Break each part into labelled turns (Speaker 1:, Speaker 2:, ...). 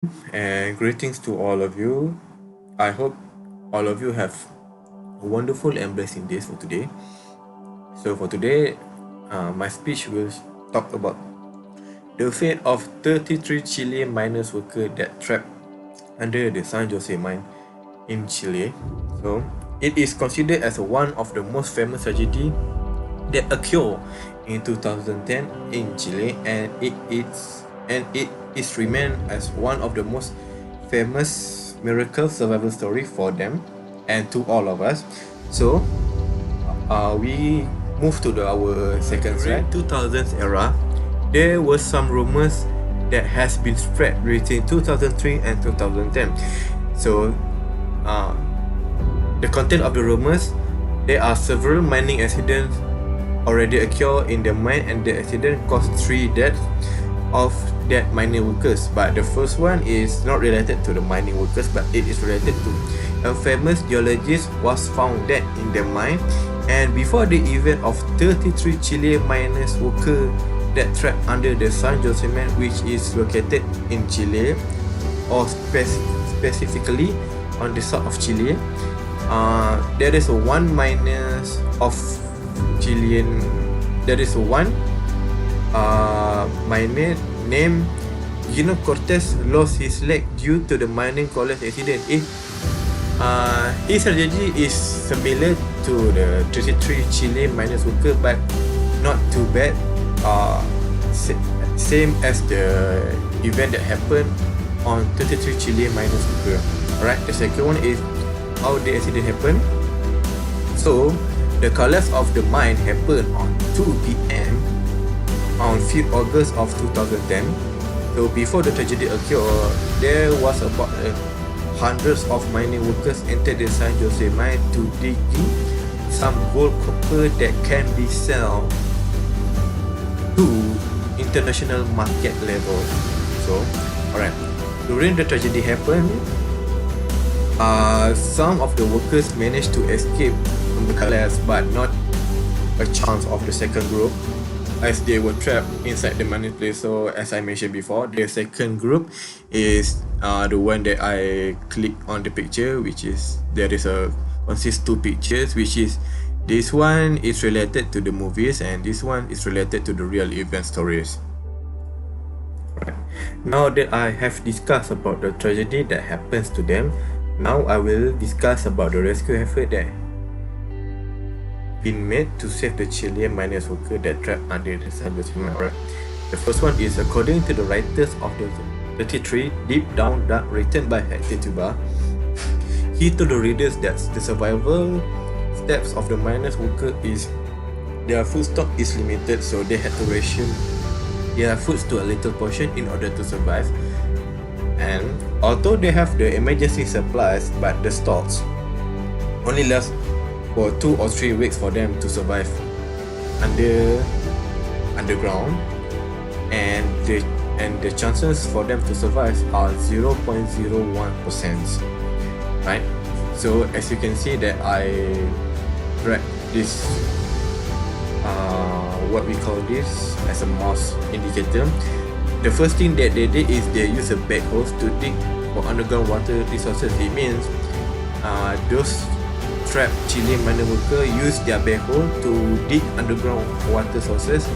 Speaker 1: and greetings to all of you. I hope all of you have a wonderful and blessing days for today. So for today, my speech will talk about the fate of 33 Chilean miners workers that trapped under the San Jose mine in Chile. So it is considered as one of the most famous tragedy that occurred in 2010 in Chile, and it is remained as one of the most famous miracle survival story for them and to all of us. So we move to our second slide. 2000s era, there was some rumors that has been spread between 2003 and 2010. So the content of the rumors, there are several mining accidents already occurred in the mine, and the accident caused 3 deaths of that mining workers. But the first one is not related to the mining workers, but it is related to a famous geologist was found dead in the mine, and before the event of 33 Chilean miners workers that trapped under the San Jose mine, which is located in Chile, or specifically on the south of Chile. There is one miners of Chilean. There is one miner named Gino Cortez lost his leg due to the mining collapse accident. His tragedy is similar to the 33 Chilean miners worker, but not too bad. Same as the event that happened on 33 Chilean miners worker. Alright, the second one is how the accident happened. So the collapse of the mine happened on 2 p.m. on 5th August of 2010. So before the tragedy occurred, there was about hundreds of mining workers entered the San Jose mine to dig some gold copper that can be sold to international market level. So, alright, during the tragedy happened, some of the workers managed to escape from the collapse, but not a chance of the second group, as they were trapped inside the mining place. So as I mentioned before, the second group is the one that I click on the picture, which is there is a consists 2 pictures, which is this one is related to the movies and this one is related to the real event stories. Right. Now that I have discussed about the tragedy that happens to them, now I will discuss about the rescue effort that been made to save the Chilean miners worker that trapped under the San Jose mine. The first one is according to the writers of the 33 Deep Down Dark, written by Hector Tuba. He told the readers that the survival steps of the miners worker is their food stock is limited, so they had to ration their foods to a little portion in order to survive. And although they have the emergency supplies, but the stocks only last for 2 or 3 weeks for them to survive underground, and the chances for them to survive are 0.01%. Right? So as you can see that I drag this what we call this as a mouse indicator. The first thing that they did is they use a backhoe to dig for underground water resources. It means those trapped Chilean miner workers use their backhoe to dig underground water sources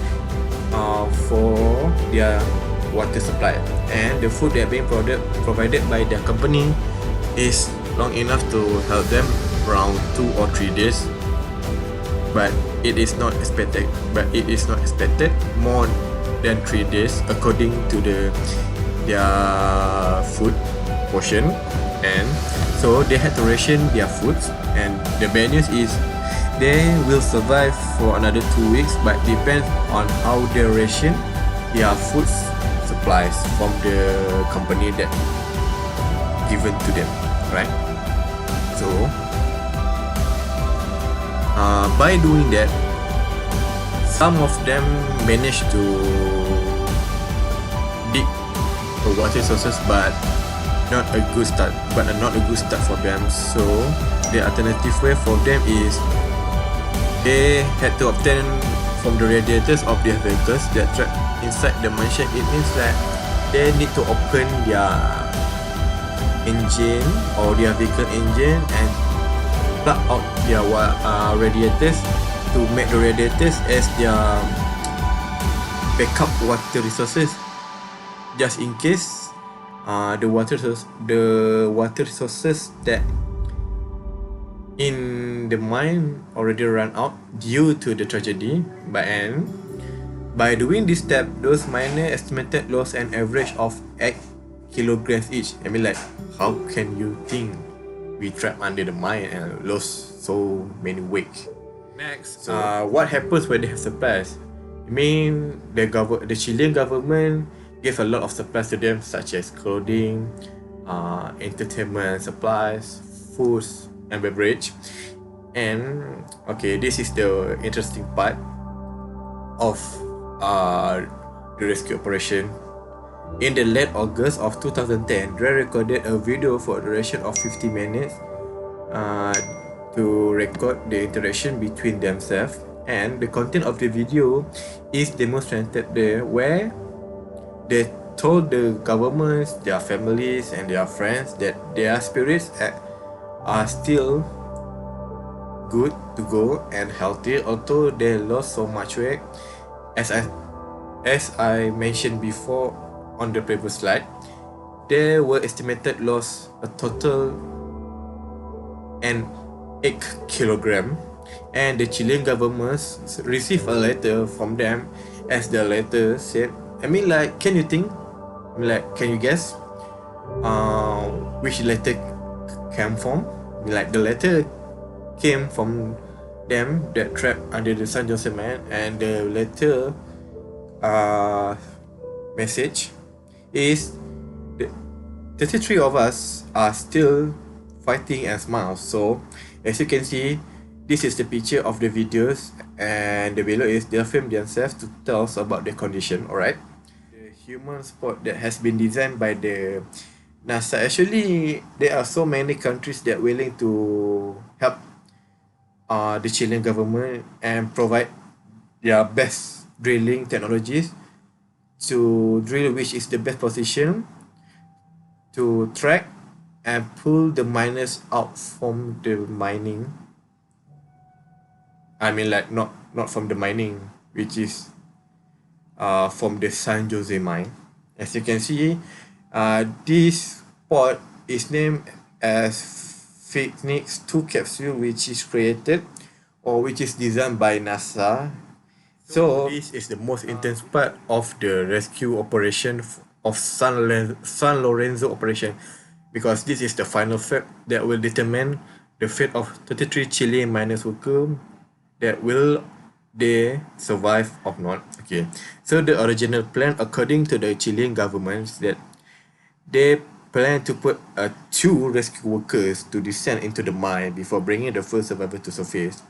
Speaker 1: for their water supply, and the food that are being provided by their company is long enough to help them around 2 or 3 days, but it is not expected more than 3 days according to their food portion. And so they had to ration their foods, and the bad news is they will survive for another 2 weeks, but depends on how they ration their food supplies from the company that given to them, right? So by doing that, some of them managed to dig water sources, but not a good start for them. So the alternative way for them is they had to obtain from the radiators of their vehicles that trapped inside the mine shaft. It means that they need to open their engine or their vehicle engine and plug out their radiators to make the radiators as their backup water resources, just in case the water resources that in the mine already run out due to the tragedy. By doing this step, those miners estimated loss an average of 8 kilograms each. I mean, like, how can you think we trapped under the mine and lost so many weight? Next, what happens when they have supplies? I mean, the Chilean government gave a lot of supplies to them, such as clothing, entertainment supplies, foods, and beverage. And okay, this is the interesting part of the rescue operation. In the late August of 2010, they recorded a video for a duration of 50 minutes to record the interaction between themselves, and the content of the video is demonstrated there, where they told the governments, their families, and their friends that their spirits are still good to go and healthy, although they lost so much weight. As I mentioned before on the previous slide, there were estimated loss a total and 8 kilogram, and the Chilean government received a letter from them, as the letter said, I mean, like, can you think? I mean, like, can you guess which letter came from? Like, the letter came from them that trapped under the San Jose mine, and the letter message is the 33 of us are still fighting and smile. So as you can see, this is the picture of the videos, and the below is they film themselves to tell us about their condition. Alright, the human sport that has been designed by the NASA. Actually, there are so many countries that are willing to help the Chilean government and provide their best drilling technologies to drill which is the best position to track and pull the miners out from the mining. I mean, like, not from the mining, which is from the San Jose mine. As you can see, this pod is named as Phoenix 2 capsule, which is created or which is designed by NASA. So this is the most intense part of the rescue operation of San Lorenzo operation, because this is the final step that will determine the fate of 33 Chilean miners workers, that will they survive or not. Okay, so the original plan, according to the Chilean government, is that they plan to put 2 rescue workers to descend into the mine before bringing the first survivor to surface.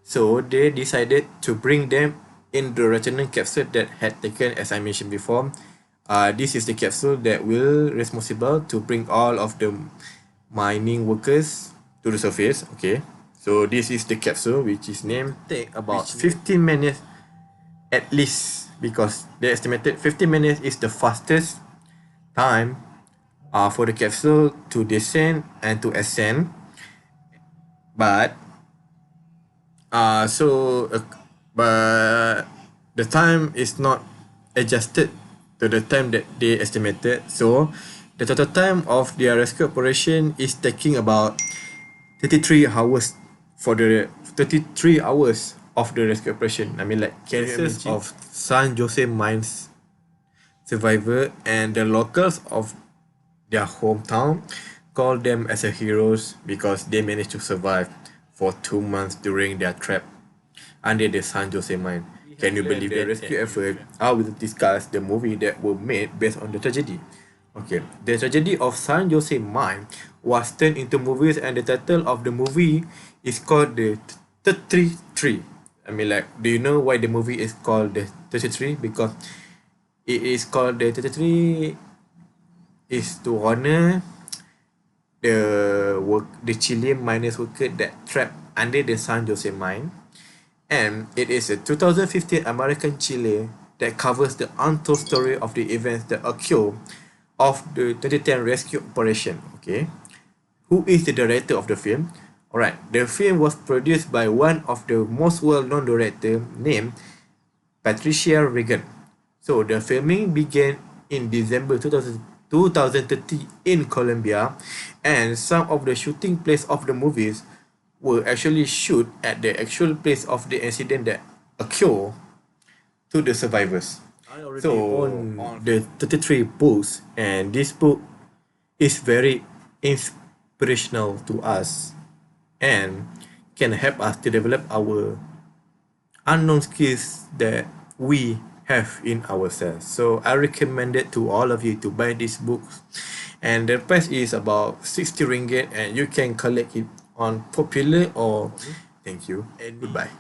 Speaker 1: So they decided to bring them in the returning capsule that had taken, as I mentioned before. This is the capsule that will responsible to bring all of the mining workers to the surface. Okay, so this is the capsule, which is named take about 15 minutes at least, because they estimated 15 minutes is the fastest time for the capsule to descend and to ascend. But but the time is not adjusted to the time that they estimated. So the total time of their rescue operation is taking about 33 hours for the 33 hours of the rescue operation. I mean, like, cases of San Jose mines survivor and the locals of their hometown call them as a heroes because they managed to survive for 2 months during their trap under the San Jose mine. Can you believe the rescue effort? I will discuss the movie that were made based on the tragedy. Okay, the tragedy of San Jose mine was turned into movies, and the title of the movie is called the 33. I mean, like, do you know why the movie is called the 33? Because it is called the 33 is to honor the Chilean miners worker that trapped under the San Jose mine, and it is a 2015 American Chile that covers the untold story of the events that occurred of the 2010 rescue operation. Okay, who is the director of the film? Alright, the film was produced by one of the most well-known director named Patricia Regan. So the filming began in December 2030 in Colombia, and some of the shooting place of the movies were actually shoot at the actual place of the incident that occurred to the survivors. I already so own the 33 books, and this book is very inspirational to us and can help us to develop our unknown skills that we have in ourselves. So I recommend it to all of you to buy this book. And the price is about 60 ringgit, and you can collect it on Popular or thank you and goodbye.